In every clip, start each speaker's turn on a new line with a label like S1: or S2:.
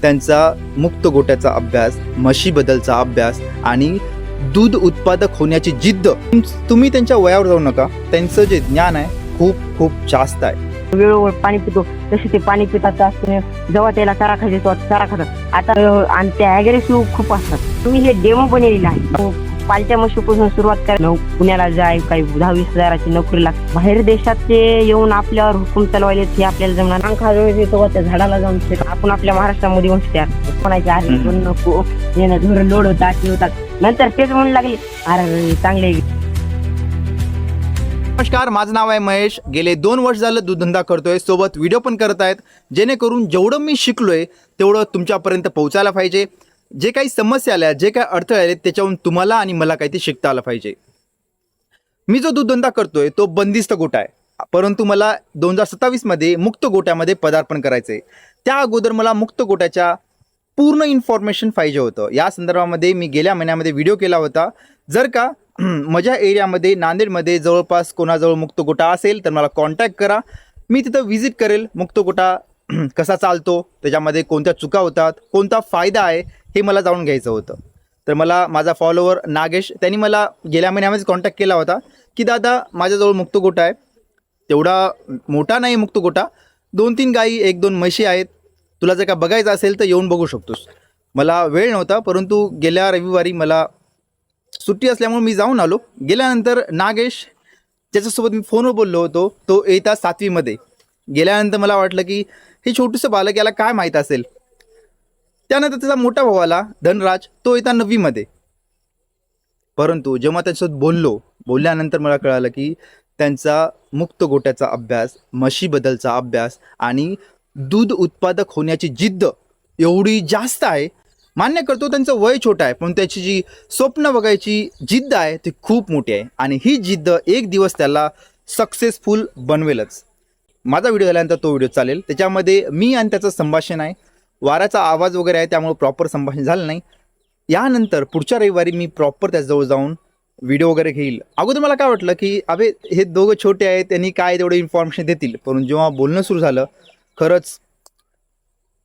S1: त्यांचा मुक्त गोट्याचा अभ्यास, म्हशीबद्दलचा अभ्यास आणि दूध उत्पादक होण्याची जिद्द. तुम्ही त्यांच्या वयावर जाऊ नका. त्यांचं जे ज्ञान आहे खूप खूप जास्त आहे.
S2: वेळोवेळी पाणी पितो तसे ते पाणी पितात असते. जेव्हा त्याला चारा खायचे तेव्हा चारा खातात. आता आणि ते ॲग्रेसिव्ह खूप असतात. तुम्ही हे डेमो बनवलेलं आहे. पालच्या म्हशीपासून सुरुवात करा. पुण्याला जाय काही 10-20 हजाराची नोकरी लागते. बाहेर देशात ते येऊन आपल्यावर हुकूम चालवायले हे आपल्याला जमणार. पंखा जवळ येतो त्या झाडाला जाऊन आपण आपल्या महाराष्ट्रामध्ये वंश तयार कोणाचे आहे नको येणं धोरण लोड होतात होतात. नंतर तेच म्हणू लागले अरे चांगले.
S1: नमस्कार, माझं नाव आहे महेश. गेले 2 वर्ष झालं दूधधंदा करतोय, सोबत व्हिडिओ पण करत आहेत, जेणेकरून जेवढं मी शिकलोय तेवढं तुमच्यापर्यंत पोहोचायला पाहिजे. जे काही समस्या आल्या, जे काही अडथळे आले, त्याच्याहून तुम्हाला आणि मला काहीतरी शिकता आलं पाहिजे. मी जो दूधधंदा करतोय तो बंदिस्त गोटा आहे, परंतु मला 2027 मध्ये मुक्त गोट्यामध्ये पदार्पण करायचं आहे. त्या अगोदर मला मुक्त गोट्याच्या पूर्ण इन्फॉर्मेशन पाहिजे होतं. या संदर्भामध्ये मी गेल्या महिन्यामध्ये व्हिडिओ केला होता. जर का माझ्या एरियामध्ये नांदेडमध्ये जवळपास कोणाजवळ मुक्त गोटा असेल तर मला कॉन्टॅक्ट करा. मी तिथं व्हिजिट करेल. मुक्त गोटा कसा चालतो, त्याच्यामध्ये कोणत्या चुका होतात, कोणता फायदा आहे, हे मला जाणून घ्यायचं होतं. तर मला माझा फॉलोवर नागेश त्यांनी मला गेल्या महिन्यामध्ये कॉन्टॅक्ट केला होता की दादा माझ्याजवळ मुक्त गोटा आहे. तेवढा मोठा नाही मुक्त गोटा, 2-3 गाई 1-2 म्हशी आहेत. तुला जर का बघायचं असेल तर येऊन बघू शकतोस. मला वेळ नव्हता, परंतु गेल्या रविवारी मला सुट्टी असल्यामुळे मी जाऊन आलो. गेल्यानंतर नागेश त्याच्यासोबत मी फोनवर बोललो होतो. तो येता 7वीमध्ये. गेल्यानंतर मला वाटलं की हे छोटंसं बालक, याला काय माहीत असेल. त्यानंतर त्याचा मोठा भाऊ आला धनराज, तो येता 9वीमध्ये. परंतु जेव्हा त्याच्यासोबत बोलल्यानंतर मला कळालं की त्यांचा मुक्त गोट्याचा अभ्यास, म्हशीबद्दलचा अभ्यास आणि दूध उत्पादक होण्याची जिद्द एवढी जास्त आहे. मान्य करतो त्यांचं वय छोटं आहे, पण त्याची जी स्वप्न बघायची जिद्द आहे ती खूप मोठी आहे. आणि ही जिद्द एक दिवस त्याला सक्सेसफुल बनवेलच. माझा व्हिडिओ झाल्यानंतर तो व्हिडिओ चालेल. त्याच्यामध्ये मी आणि त्याचं संभाषण आहे. वाऱ्याचा आवाज वगैरे आहे, त्यामुळे प्रॉपर संभाषण झालं नाही. यानंतर पुढच्या रविवारी मी प्रॉपर त्याजवळ जाऊन व्हिडिओ वगैरे घेईल. अगोदर मला काय वाटलं की अबे हे दोघं छोटे आहेत, त्यांनी काय तेवढं इन्फॉर्मेशन देतील. पण जेव्हा बोलणं सुरू झालं, खरंच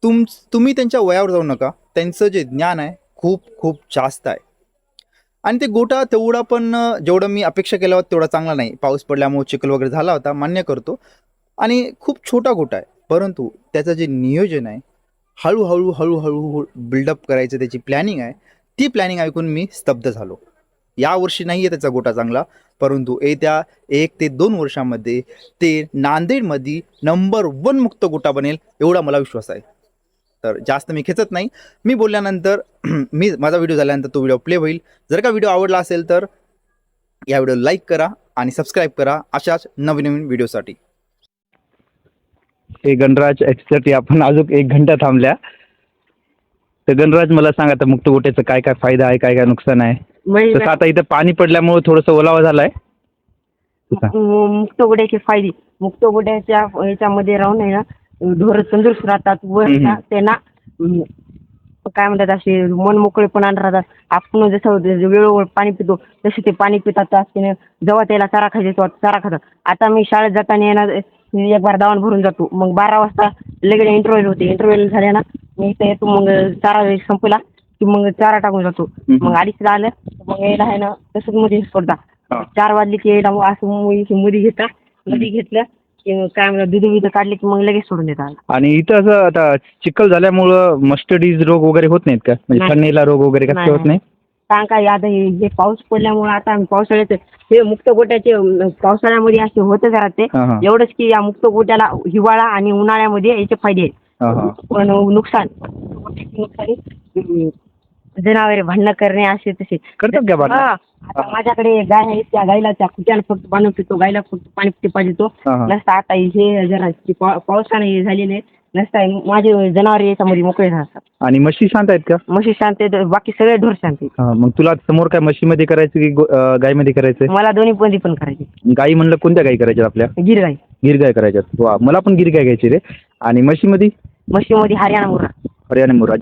S1: तुम्ही त्यांच्या वयावर जाऊ नका. त्यांचं जे ज्ञान आहे खूप खूप जास्त आहे. आणि ते गोटा तेवढा पण जेवढं मी अपेक्षा केला होता तेवढा चांगला नाही. पाऊस पडल्यामुळे चिखल वगैरे झाला होता, मान्य करतो. आणि खूप छोटा गोटा आहे, परंतु त्याचं जे नियोजन आहे, हळूहळू बिल्डअप करायचं त्याची प्लॅनिंग आहे. ती प्लॅनिंग ऐकून मी स्तब्ध झालो. यावर्षी नाही आहे त्याचा गोटा चांगला, परंतु येत्या 1 ते 2 वर्षामध्ये ते नांदेडमध्ये नंबर 1 मुक्त गोटा बनेल एवढा मला विश्वास आहे. तर जास्त मी खेचत नाही. मी बोलल्यानंतर माझा व्हिडिओ झाल्यानंतर तो व्हिडिओ प्ले होईल. जर का व्हिडिओ आवडला असेल तर या व्हिडिओ लाईक करा आणि सबस्क्राईब करा अशाच नवीन व्हिडिओसाठी.
S3: हे गणराज याच्यासाठी आपण अजून 1 घंटा थांबल्या. तर गणराज मला सांग, आता मुक्त गोट्याचा काय काय फायदा आहे, काय काय नुकसान आहे. तसं आता इथं पाणी पडल्यामुळे थोडंसं ओलावा झालाय.
S2: मुक्त गोट्याचे फायदे, मुक्त गोट्याच्या याच्यामध्ये राहून आहे ना ढोर तंदुरुस्त राहतात. वर त्यांना काय म्हणतात असे मन मोकळेपणा राहतात. आपण जसं वेळोवेळी पाणी पितो तसे ते पाणी पितात असते. जेव्हा त्याला चारा खायचे तेव्हा चारा खातात. आता मी शाळेत जाताना येणार एक बार दावण भरून जातो. मग 12 वाजता लगेच इंटरव्ह्यू होते. इंटरव्ह्यू झाल्या ना मी इथं येतो. मग चारा संपला की मग चारा टाकून जातो. मग 2:30 आलं मग यायला आहे ना तसंच मध्ये स्पर्धा 4 वाजले की यायला असं मध्ये घेतलं की काय म्हणतात दूध काढले की मग लगेच सोडून देतात.
S3: आणि इथं असं आता चिखल झाल्यामुळं मस्टडीज रोग वगैरे होत नाहीत का? म्हणजे थंडीला रोग वगैरे कसं होत नाही?
S2: कारण काय आता हे पाऊस पडल्यामुळे आता पावसाळ्यात हे मुक्त गोट्याचे पावसाळ्यामध्ये असे होतच राहते. एवढंच की या मुक्त गोट्याला हिवाळा आणि उन्हाळ्यामध्ये याचे फायदे आहेत. पण नुकसान जनावरे भांडणं करणे असे तसे
S3: करतात का?
S2: आता माझ्याकडे गाय आहे. त्या गायला त्या खुट्याला फक्त बांधून पितो. गायला फक्त पाणी पाहिजे तो नसता. आता हे जरा पावसाने झालेले नसता. माझे जनावर याच्यामध्ये मोकळे राहतात.
S3: आणि म्हशी शांत आहेत का?
S2: म्हशी शांत आहेत. बाकी सगळे ढोर शांत आहेत.
S3: मग तुला समोर काय म्हशीमध्ये करायचं की गायमध्ये करायचं?
S2: मला दोन्ही मध्ये पण करायचे.
S3: गाई म्हणलं कोणत्या गाई करायच्या आपल्या?
S2: गिरगाई.
S3: गिरगाय करायच्यात. वा, मला पण गिरगाय घ्यायची रे. आणि म्हशीमध्ये
S2: हरियाणा
S3: मुर्रा.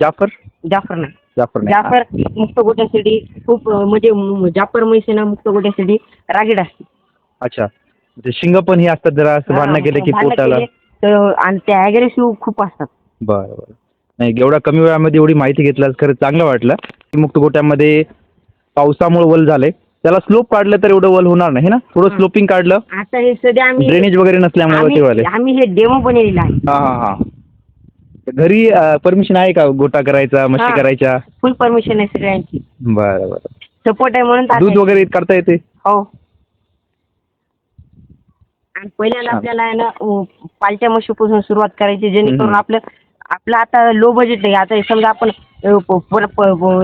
S2: जाफर मुक्त गोट्यासाठी खूप म्हणजे जाफर म्हशी ना मुक्त गोट्यासाठी रागीड असते.
S3: अच्छा, शिंग पण हे असतात जरा असं भांडणं केलं की पोटाला.
S2: आणि ते ॲग्रेसिव्ह खूप असतात.
S3: बरं. नाही एवढ्या कमी वेळामध्ये एवढी माहिती घेतल्यास खरं चांगलं वाटलं. मुक्त गोट्यामध्ये पावसामुळे वल झालंय, त्याला स्लोप काढलं तर एवढं वल होणार नाही ना, थोडं स्लोपिंग काढलं,
S2: आता हे सध्या आम्ही
S3: ड्रेनेज वगैरे नसल्यामुळे ते वाले.
S2: आम्ही हे डेमो बनवलेला आहे.
S3: हा हा हा. घरी परमिशन आहे का गोटा करायचा, मशी करायच्या?
S2: फुल परमिशन आहे सगळ्यांची.
S3: बरं बरं.
S2: सपोर्ट आहे म्हणून
S3: दूध वगैरे करता येते?
S2: हो. आणि पहिल्यांदा आपल्याला आहे ना पालत्या म्हशीपासून सुरुवात करायची, जेणेकरून आपलं आता लो बजेट आहे. आता समजा आपण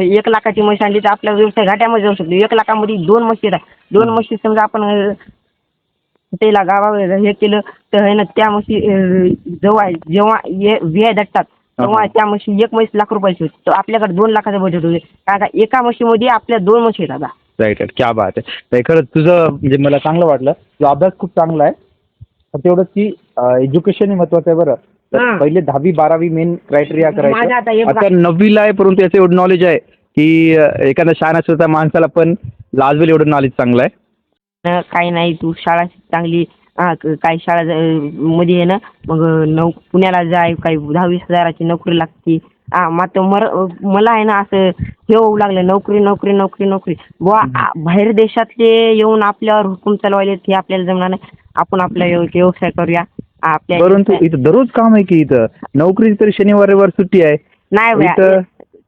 S2: 1 लाखाची म्हशी आणली तर आपला व्यवसाय घाट्यामध्ये जाऊ शकतो. 1 लाखामध्ये 2 म्हशी येतात. 2 म्हशी समजा आपण त्याला गावावर हे केलं तर आहे ना, त्या म्हशी जेव्हा व्याय दटतात तेव्हा त्या म्हशी 1 म्हैस लाख रुपयाची होती. तर आपल्याकडे 2 लाखाचं बजेट होते. कारण का एका म्हशीमध्ये आपल्या 2 म्हशी येतात.
S3: Right right. क्या बात आहे. नाही खरंच तुझं म्हणजे मला चांगलं वाटलं. तुझा अभ्यास खूप चांगला आहे. फक्त एवढंच की एज्युकेशन महत्वाचं आहे बरं. तर पहिले 10वी 12वी मेन क्रायटेरिया करायचं. आता 9वीला आहे परंतु याचं एवढं नॉलेज आहे की एखाद्या शहाणा असलेल्या माणसाला पण लाजवेल एवढं नॉलेज चांगलं आहे.
S2: काही नाही, तू शाळा चांगली काही शाळा मध्ये आहे ना, मग पुण्याला जाय, काही 10-20 हजाराची नोकरी लागते. मात्र मला आहे ना असं हे होऊ लागलं, नोकरी नोकरी नोकरी नोकरी. बुवा बाहेर देशातले येऊन आपल्यावर हुकूम चालवायले, हे आपल्याला जमणार नाही. आपण आपला व्यवसाय करूया.
S3: परंतु इथं दररोज काम आहे की इथं नोकरी तर शनिवार रविवार सुट्टी आहे.
S2: नाही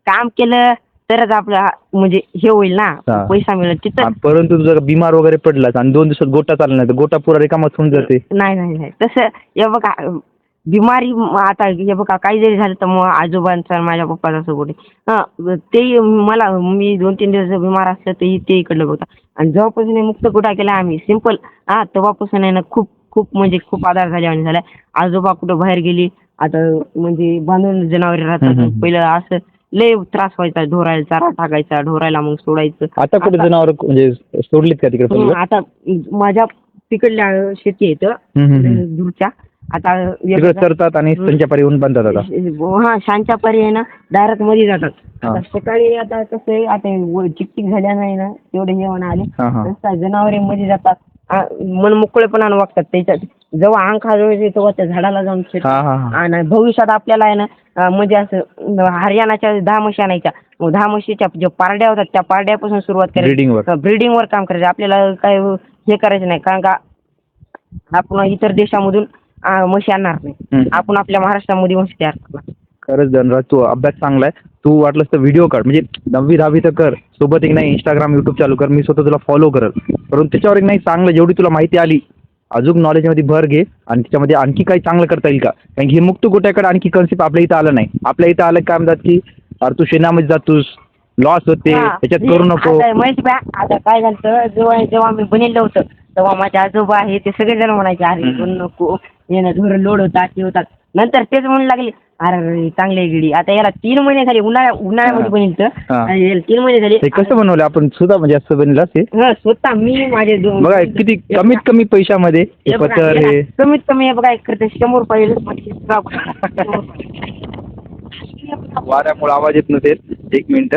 S2: काम केलं तरच आपलं म्हणजे हे होईल ना, पैसा मिळेल तिथं.
S3: परंतु जर बिमार वगैरे पडलास आणि 2 दिवसात गोटा चालला नाही तर गोटा पुरा रिकामाच होऊन जाते.
S2: नाही तसं हे बघा, बिमारी आता हे बघा काही जरी झालं तर मग आजोबांचा माझ्या पप्पाचा सपोर्ट आहे. ते मी 2-3 दिवस बिमार असलं तर ते इकडलं बघता. आणि जेव्हापासून हे मुक्त गोटा केला आम्ही सिंपल तेव्हापासून आहे ना खूप आधार झाला. आजोबा कुठं बाहेर गेली आता म्हणजे बांधून जनावरे राहतात. पहिलं असं लय त्रास व्हायचा, ढोरायला चारा टाकायचा, ढोरायला मग सोडायचं.
S3: आता कुठे जनावर म्हणजे सोडलीत का तिकडे?
S2: आता माझ्या तिकडल्या शेती आहेत दूरच्या, आता
S3: चरतात आणि संध्याकाळी येऊन बांधतात. आता
S2: सांच्यापारी आहे ना डायरेक्ट मध्ये जातात. आता सकाळी आता कसं आहे, आता चिकचिक झाल्या नाही ना तेवढे जेवण आले जनावरे मध्ये जातात, मन मोकळेपणानं वागतात. त्याच्यात जेव्हा अंग खाजवायचे तेव्हा त्या झाडाला जाऊन आणि भविष्यात आपल्याला आहे ना म्हणजे असं हरियाणाच्या 10 म्हशी आणायच्या, 10 म्हशीच्या ज्या पारड्या होतात त्या पारड्यापासून सुरुवात करायची, ब्रीडिंगवर काम करायचं. आपल्याला काय हे करायचं नाही, कारण का आपण इतर देशामधून म्हशी आणणार नाही, आपण आपल्या महाराष्ट्रामध्ये म्हशी तयार करणार.
S3: खरंच धनराज, तू अभ्यास चांगला आहे. तू वाटलंस तर व्हिडिओ काढ, म्हणजे 9वी 10वी तर कर, सोबत एक नाही इंस्टाग्राम युट्यूब चालू कर. मी स्वतः तुला फॉलो करेल. परंतु त्याच्यावर एक नाही चांगलं जेवढी तुला माहिती आली अजून नॉलेजमध्ये भर घे आणि त्याच्यामध्ये आणखी काही चांगलं करता येईल का. कारण की हे मुक्त गोट्याकडे आणखी कन्सेप्ट आपल्या इथं आलं नाही. आपल्या इथं आलं काय म्हणतात की अरे तू शेणामध्ये जातोस, लॉस होते, त्याच्यात करू नको.
S2: आता काय झालं, जेव्हा मी बनवलं होतं तेव्हा माझे आजोबा आहे ते सगळेजण म्हणायचे अरे नको येणं ढोर लोड होतात ते होतात. नंतर तेच म्हणू लागले अरे चांगली गिडी. आता याला 3 महिने झाले, उन्हाळ्यामध्ये बनवलं 3 महिने झाले.
S3: कसं बनवलं आपण सुद्धा, म्हणजे असं बनलं ते
S2: स्वतः मी माझे
S3: बघा किती कमीत कमी पैशामध्ये पत्र हे
S2: कमीत कमी हे बघा करते 100 रुपये.
S3: वाऱ्यामुळे आवाज येत नसेल, 1 मिनिट.